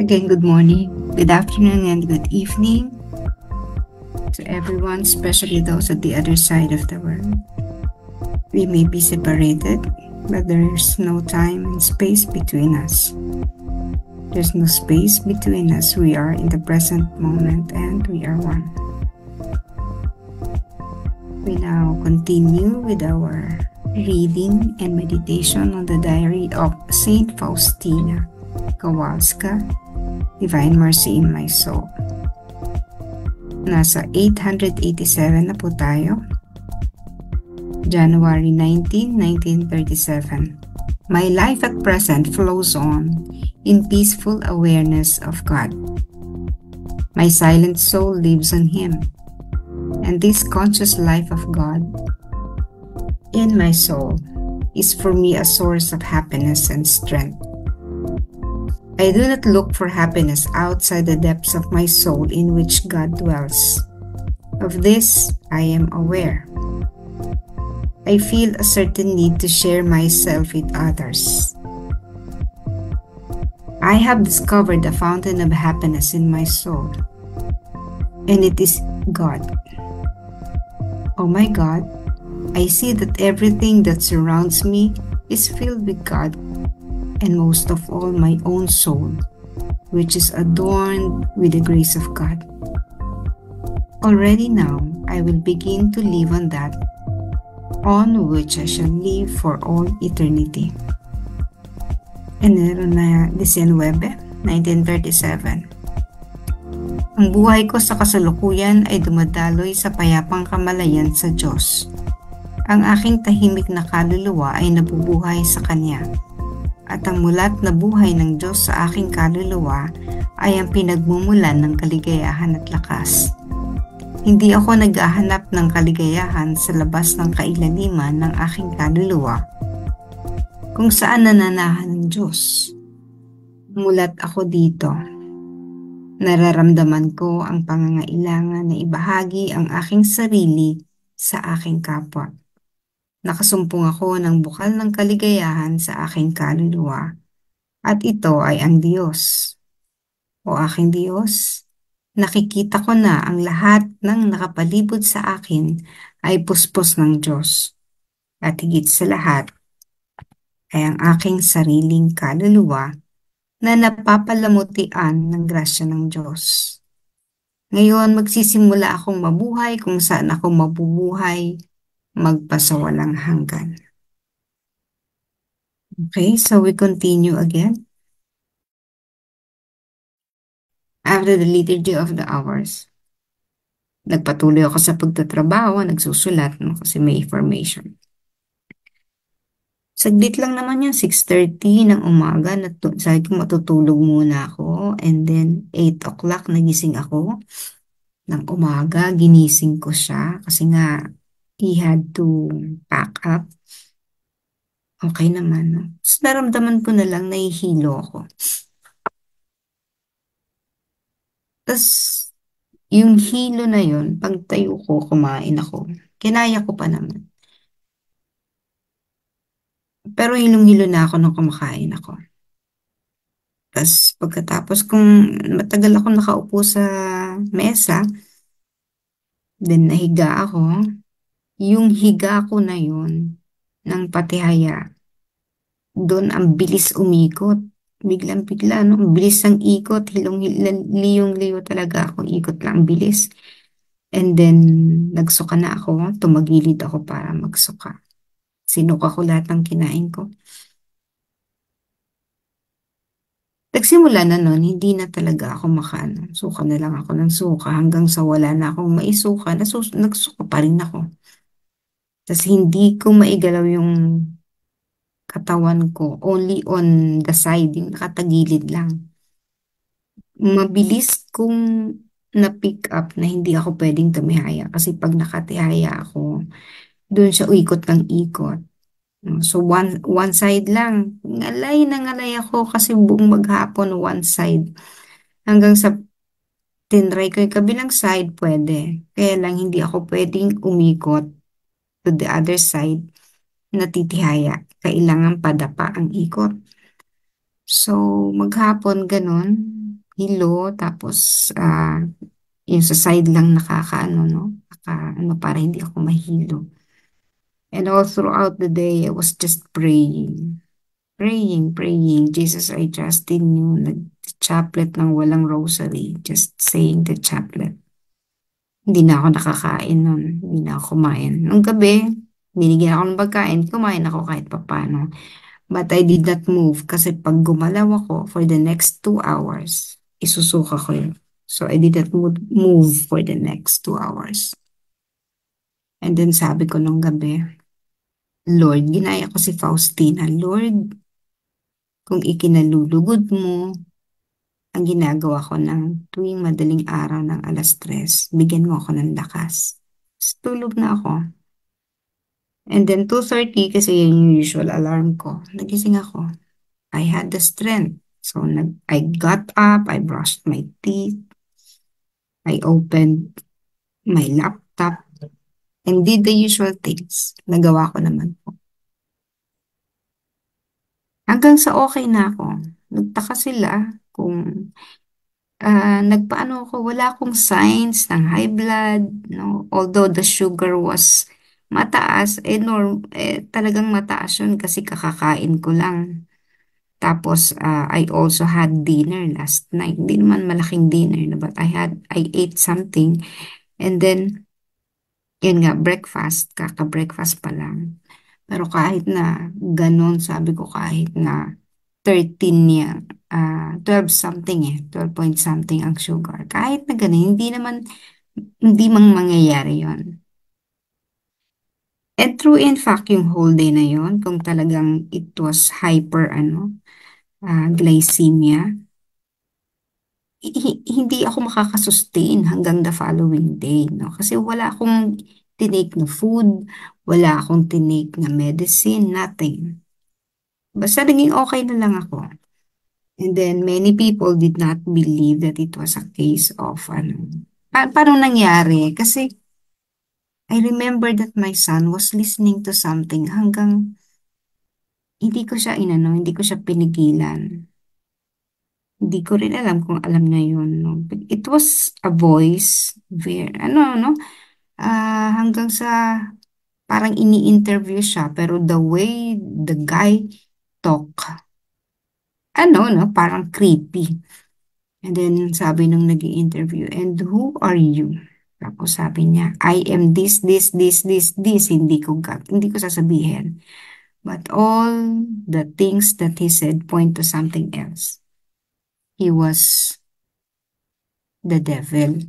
Again, good morning, good afternoon, and good evening to everyone, especially those at the other side of the world. We may be separated, but there's no time and space between us. There's no space between us. We are in the present moment and we are one. We now continue with our reading and meditation on the diary of Saint Faustina Kowalska, Divine Mercy in My Soul. Nasa 887 na po tayo. January 19, 1937. My life at present flows on in peaceful awareness of God. My silent soul lives on Him, and this conscious life of God in my soul is for me a source of happiness and strength. I do not look for happiness outside the depths of my soul in which God dwells. Of this, I am aware. I feel a certain need to share myself with others. I have discovered the fountain of happiness in my soul, and it is God. Oh my God, I see that everything that surrounds me is filled with God, and most of all my own soul, which is adorned with the grace of God. Already now, I will begin to live on that, on which I shall live for all eternity. Enero na 19, 1937. Ang buhay ko sa kasalukuyan ay dumadaloy sa payapang kamalayan sa Diyos. Ang aking tahimik na kaluluwa ay nabubuhay sa Kanya. At ang mulat na buhay ng Diyos sa aking kaluluwa ay ang pinagmumulan ng kaligayahan at lakas. Hindi ako naghahanap ng kaligayahan sa labas ng kailaliman ng aking kaluluwa, kung saan nananahan ng Diyos. Mulat ako dito. Nararamdaman ko ang pangangailangan na ibahagi ang aking sarili sa aking kapwa. Nakasumpong ako ng bukal ng kaligayahan sa aking kaluluwa, at ito ay ang Diyos. O aking Diyos, nakikita ko na ang lahat ng nakapalibot sa akin ay puspos ng Diyos, at higit sa lahat ay ang aking sariling kaluluwa na napapalamutian ng grasya ng Diyos. Ngayon magsisimula akong mabuhay kung saan ako mabubuhay magpasawalang hanggan. Okay, so we continue again. After the Liturgy of the Hours, nagpatuloy ako sa pagtatrabaho, nagsusulat, kasi may information. Saglit lang naman yan, 6:30 ng umaga, sabi ko matutulog muna ako, and then 8 o'clock nagising ako ng umaga, ginising ko siya, kasi nga, he had to pack up. Okay naman, no? Tapos naramdaman ko na lang, nahihilo ako. Tapos, yung hilo na yun, pag tayo ko, kumain ako. Kinaya ko pa naman. Pero hilong-hilo na ako nung kumakain ako. Tapos, pagkatapos kung matagal ako nakaupo sa mesa, then nahiga ako, yung higa ko na yun, ng patihaya, doon ang bilis umikot. Biglang-bigla, no? Bilis ang ikot, liyong-liyo talaga ako, ikot lang, bilis. And then, nagsuka na ako, tumagilid ako para magsuka. Sinuka ko lahat ng kinain ko. Nagsimula na nun, hindi na talaga ako makaano. Suka na lang ako ng suka hanggang sa wala na akong maisuka, nagsuka pa rin ako. Tapos hindi ko maigalaw yung katawan ko, only on the side, yung nakatagilid lang. Mabilis kong na-pick up na hindi ako pwedeng tumihaya kasi pag nakatihaya ako, doon siya ikot ng ikot. So one side lang, ngalay na ngalay ako kasi buong maghapon one side. Hanggang sa tinry ko yung kabilang side, pwede. Kaya lang hindi ako pwedeng umikot to the other side, natitihaya. Kailangan padapa ang ikot. So, maghapon ganun, hilo, tapos yung sa side lang nakakaano, no? Ano, para hindi ako mahilo. And all throughout the day, I was just praying. Praying. Jesus, I trust in you. Nag-chaplet ng walang rosary. Just saying the chaplet. Hindi na ako nakakain nun. Hindi na ako kumain. Nung gabi, binigyan ako ng pagkain. Kumain ako kahit papano. But I did not move kasi pag gumalaw ako for the next 2 hours, isusuka ko yun. So I did not move for the next 2 hours. And then sabi ko nung gabi, Lord, ginaya ko si Faustina, Lord, kung ikinalulugod mo, ang ginagawa ko ng tuwing madaling araw ng 3:00, bigyan mo ako ng lakas. Tulog na ako. And then 2:30 kasi yun yung usual alarm ko. Nagising ako. I had the strength. So I got up, I brushed my teeth, I opened my laptop, and did the usual things. Nagawa ko naman po. Hanggang sa okay na ako. Nagtaka sila kung nagpaano ako, wala akong signs ng high blood, no? Although the sugar was mataas, talagang mataas yun kasi kakakain ko lang. Tapos, I also had dinner last night. Hindi naman malaking dinner, no, but I ate something. And then, yun nga, breakfast, kaka-breakfast pa lang. Pero kahit na ganun, sabi ko kahit na 13 niya, 12 something 12 point something ang sugar. Kahit na ganun, hindi mang mangyayari yon. And true in fact, yung whole day na yon, kung talagang it was glycemia, hindi ako makakasustain hanggang the following day, no? Kasi wala akong tinake na food, wala akong tinake na medicine, nothing. Basta naging okay na lang ako. And then many people did not believe that it was a case of paano nangyari? Kasi I remember that my son was listening to something hanggang hindi ko siya pinigilan. Hindi ko rin alam kung alam niya yun, no? But it was a voice, no? Hanggang sa parang ini-interview siya, pero the way the guy talk, no? Parang creepy. And then sabi nung nag interview and who are you? Tapos sabi niya, I am this. Hindi ko sasabihin. But all the things that he said point to something else. He was the devil.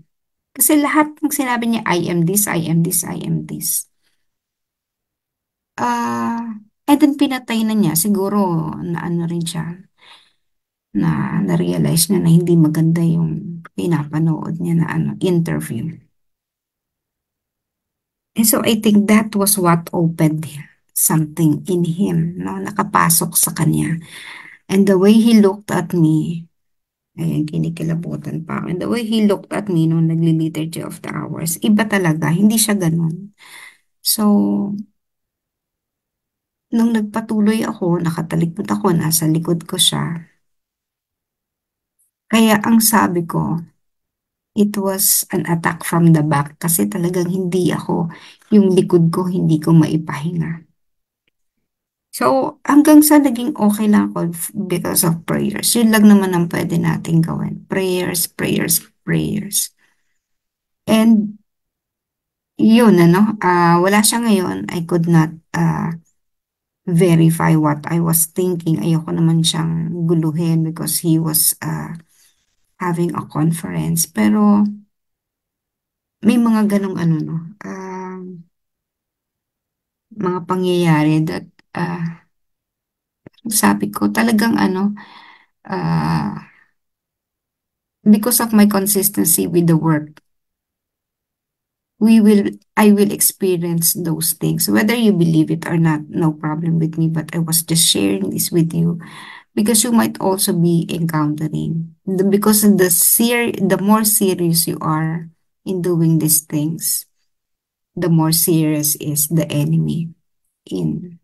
Kasi lahat ng sinabi niya, I am this. And then pinatay na niya. Siguro na ano rin siya, na-realize niya na hindi maganda yung pinapanood niya na interview. And so I think that was what opened something in him, no? Nakapasok sa kanya. And the way he looked at me, ayan, kinikilabutan pa ako. And the way he looked at me nung nagli-liturgy of the hours, iba talaga, hindi siya ganun. So, nung nagpatuloy ako, nakatalikod ako, nasa likod ko siya. Kaya ang sabi ko, it was an attack from the back kasi talagang yung likod ko, hindi ko maipahinga. So, hanggang sa naging okay lang ako because of prayers. Yun lang naman ang pwede nating gawin. Prayers. And yun, wala siya ngayon. I could not verify what I was thinking. Ayoko naman siyang guluhin because he was having a conference. Pero may mga ganong mga pangyayari that sabi ko talagang uh, because of my consistency with the work, I will experience those things. Whether you believe it or not, no problem with me, but I was just sharing this with you because you might also be encountering. Because the more serious you are in doing these things, the more serious is the enemy in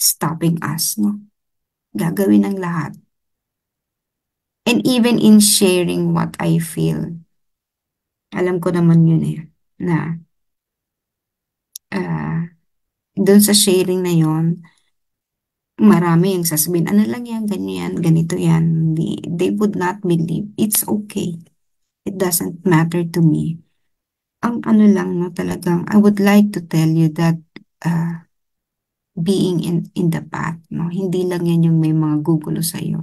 stopping us, no? Gagawin ng lahat. And even in sharing what I feel, alam ko naman yun eh, na ah, dun sa sharing na yun, marami yung sasabihin, ano lang yan, ganyan, ganito yan. They would not believe. It's okay. It doesn't matter to me. Ang ano lang, no, talagang, I would like to tell you that uh, being in the path, no, hindi lang yan yung may mga gugulo sa'yo.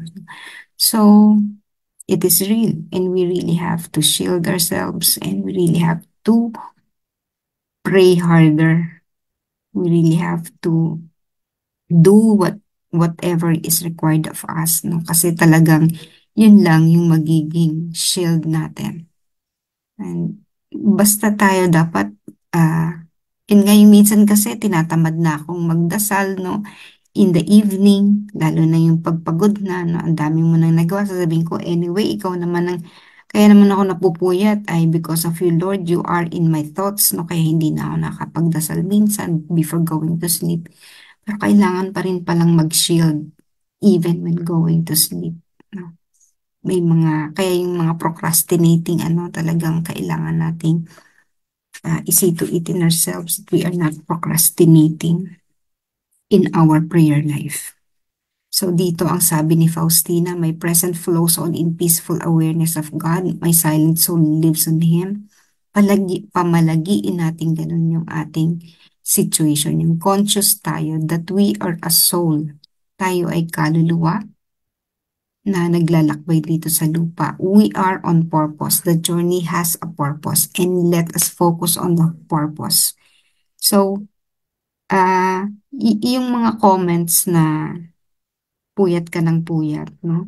So, it is real and we really have to shield ourselves and we really have to pray harder. We really have to do whatever is required of us, no? Kasi talagang yun lang yung magiging shield natin. And basta tayo dapat, yun nga yung minsan kasi tinatamad na akong magdasal, no? In the evening, lalo na yung pagpagod na, no? Ang dami mo nang nagawa, sasabihin ko, anyway, ikaw naman ang, kaya naman ako napupuyat ay because of you, Lord, you are in my thoughts, no? Kaya hindi na ako nakapagdasal minsan before going to sleep. Pero kailangan pa rin palang mag-shield even when going to sleep, no? May mga, kaya yung mga procrastinating, ano, talagang kailangan nating easy to it in ourselves that we are not procrastinating in our prayer life. So dito ang sabi ni Faustina, my present flows on in peaceful awareness of God. My silent soul lives on Him. Pamalagiin natin ganun yung ating situation. Yung conscious tayo that we are a soul. Tayo ay kaluluwa na naglalakbay dito sa lupa. We are on purpose. The journey has a purpose and let us focus on the purpose. So, yung mga comments na puyat ka ng puyat, no?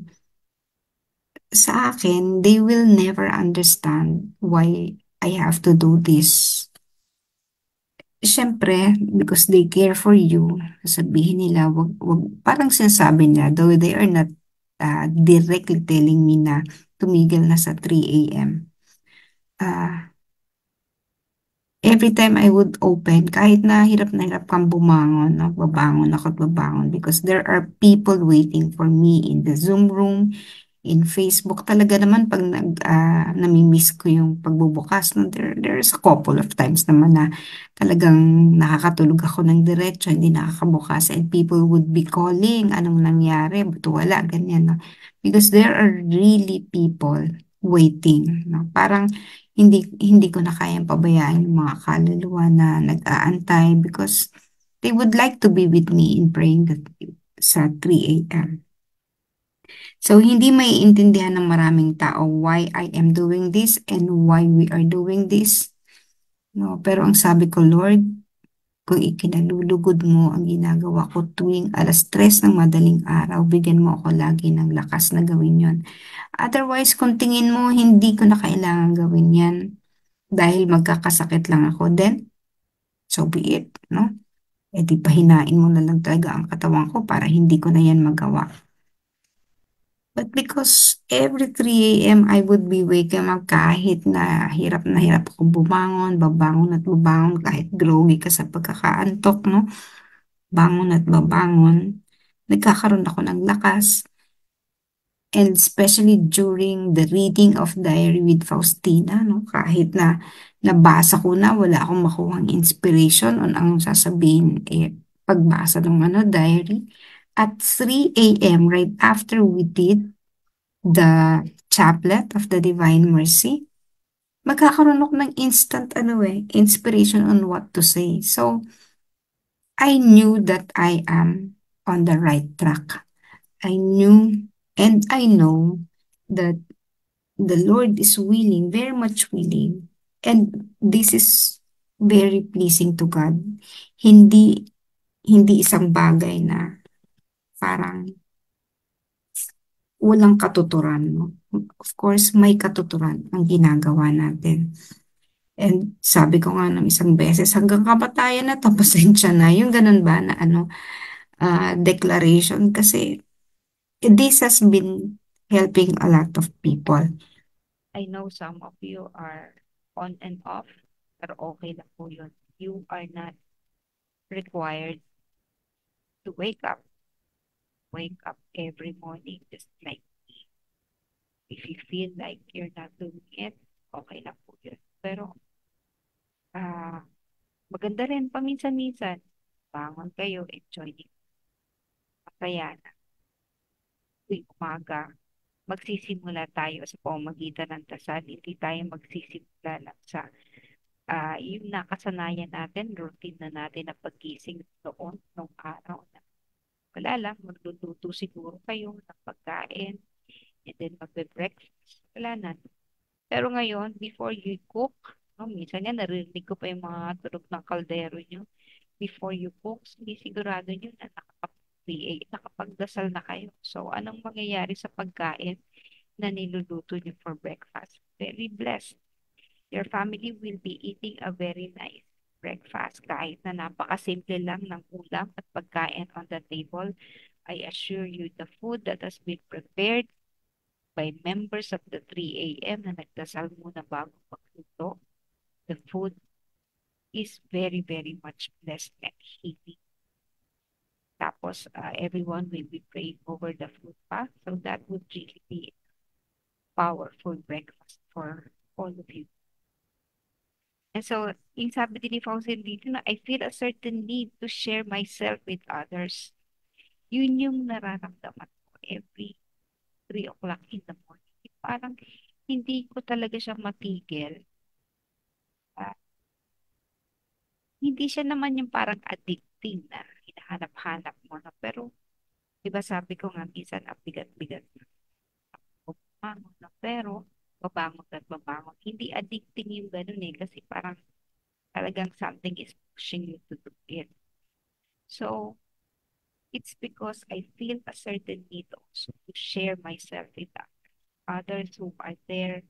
Sa akin, they will never understand why I have to do this. Siyempre, because they care for you, sabihin nila, parang sinasabi nila, though they are not directly telling me na tumigil na sa 3 a.m. Every time I would open, kahit na hirap kang bumangon, no? Babangon ako at babangon because there are people waiting for me in the Zoom room, in Facebook. Talaga naman pag nami-miss ko yung pagbubukas, no? There's a couple of times naman na talagang nakakatulog ako ng diretso, hindi nakakabukas and people would be calling, anong nangyari, ba't wala, ganyan, no? Because there are really people waiting, no? Parang hindi ko na kayang pabayaan yung mga kaluluwa na nag-aantay because they would like to be with me in praying sa 3 a.m. So, hindi maiintindihan ng maraming tao why I am doing this and why we are doing this. No, pero ang sabi ko, Lord, kung ikinalulugod mo ang ginagawa ko tuwing 3:00 ng madaling araw, bigyan mo ako lagi ng lakas na gawin yon. Otherwise, kung tingin mo hindi ko na kailangan gawin yan dahil magkakasakit lang ako, then so be it, no? E di pahinain mo na lang talaga ang katawan ko para hindi ko na yan magawa. But because every 3 a.m. I would be waking up kahit na hirap ako bumangon, babangon at babangon kahit groggy ka sa pagkakaantok, no? Bangon at babangon. Nagkakaroon ako ng lakas. And especially during the reading of Diary with Faustina, no? Kahit na nabasa ko na, wala akong makuhang inspiration on ang sasabihin pagbasa ng diary. At 3 a.m. right after we did the Chaplet of the Divine Mercy, magkakaroon ako ng instant inspiration on what to say. So, I knew that I am on the right track. I knew and I know that the Lord is willing, very much willing. And this is very pleasing to God. Hindi hindi isang bagay na parang walang katuturan, no? Of course, may katuturan ang ginagawa natin. And sabi ko nga ng isang beses, hanggang kamatayan na, pasensya na. Yung ganun ba na declaration kasi this has been helping a lot of people. I know some of you are on and off, pero okay lang po yun. You are not required to wake up every morning just like me. If you feel like you're not doing it, okay lang po yun. Pero ah maganda rin paminsan-minsan, bangon kayo, enjoy din, masaya na tuwing umaga. Magsisimula tayo sa pamamagitan ng dasal. Hindi tayo magsisimula lang sa yung nakasanayan natin, routine na natin na paggising noon, nung araw na wala lang, magluluto siguro kayo ng pagkain and then magbe-breakfast. Wala na. Pero ngayon, before you cook, no, minsan nga narinig ko pa yung mga tunog ng kaldero nyo. Before you cook, hindi sigurado nyo na nakapagdasal na kayo. So, anong mangyayari sa pagkain na niluluto nyo for breakfast? Very blessed. Your family will be eating a very nice breakfast. Kahit na napakasimple lang ng ulam at pagkain on the table, I assure you the food that has been prepared by members of the 3 a.m. na nagdasal muna bago magluto, the food is very, very much blessed and healing. Tapos, everyone will be praying over the food pa. So that would really be powerful breakfast for all of you. And so, yung sabi din ni Faustin dito na, I feel a certain need to share myself with others. Yun yung nararamdaman ko every 3 o'clock in the morning. Parang hindi ko talaga siya matigil. Ah, hindi siya naman yung parang addicting na hinahanap-hanap mo na. Pero, di ba sabi ko nga, minsan ang bigat-bigat babangon na. Pero, babangon at babangon. Hindi addicting yung ganun eh. Kasi parang talagang something is pushing you to do it. So, it's because I feel a certain need also to share myself with others who are there,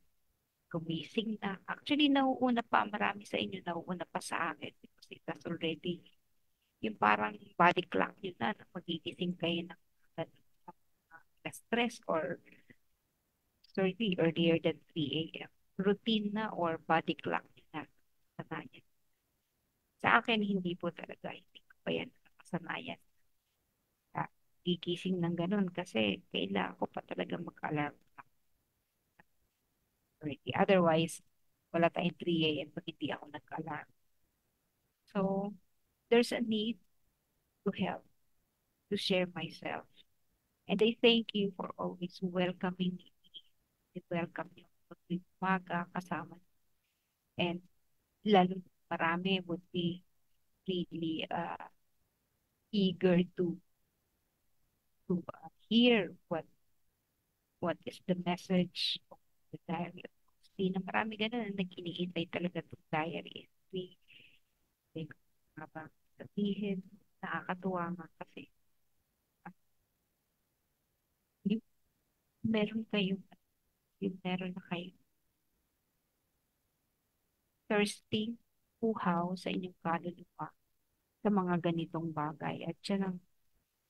gumising na. Actually, nauuna pa, marami sa inyo nauuna pa sa akin because it has already, yung parang body clock yun na magigising kayo ng stress or 30 earlier than 3 a.m. Routine na or body clock na kasanayan. Sa akin, hindi po talaga. Hindi ko pa yan kasanayan. Gigising ng ganun kasi kailangan ko pa talaga mag-alarm. Otherwise, wala tayong 3 a.m. pag hindi ako nag-alarm. So, there's a need to help, to share myself. And I thank you for always welcoming me. I welcome you pag umaga kasama. And lalo marami would be really eager to hear what is the message of the diary of Christina. Marami ganun na nag-iniintay talaga itong diary entry. Like, mga ba sabihin, nakakatuwa nga kasi ah, yung meron kayong yung meron na kayong thirsting puhaw sa inyong kaluluwa sa mga ganitong bagay at yan ang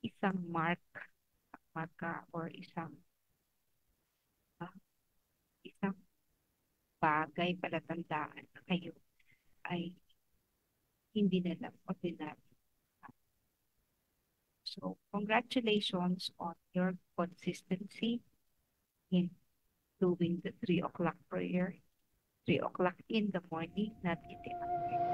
isang marka or ah, isang bagay palatandaan na kayo ay hindi na lang ordinary. So, congratulations on your consistency in doing the 3 o'clock prayer, 3 o'clock in the morning, not in the afternoon.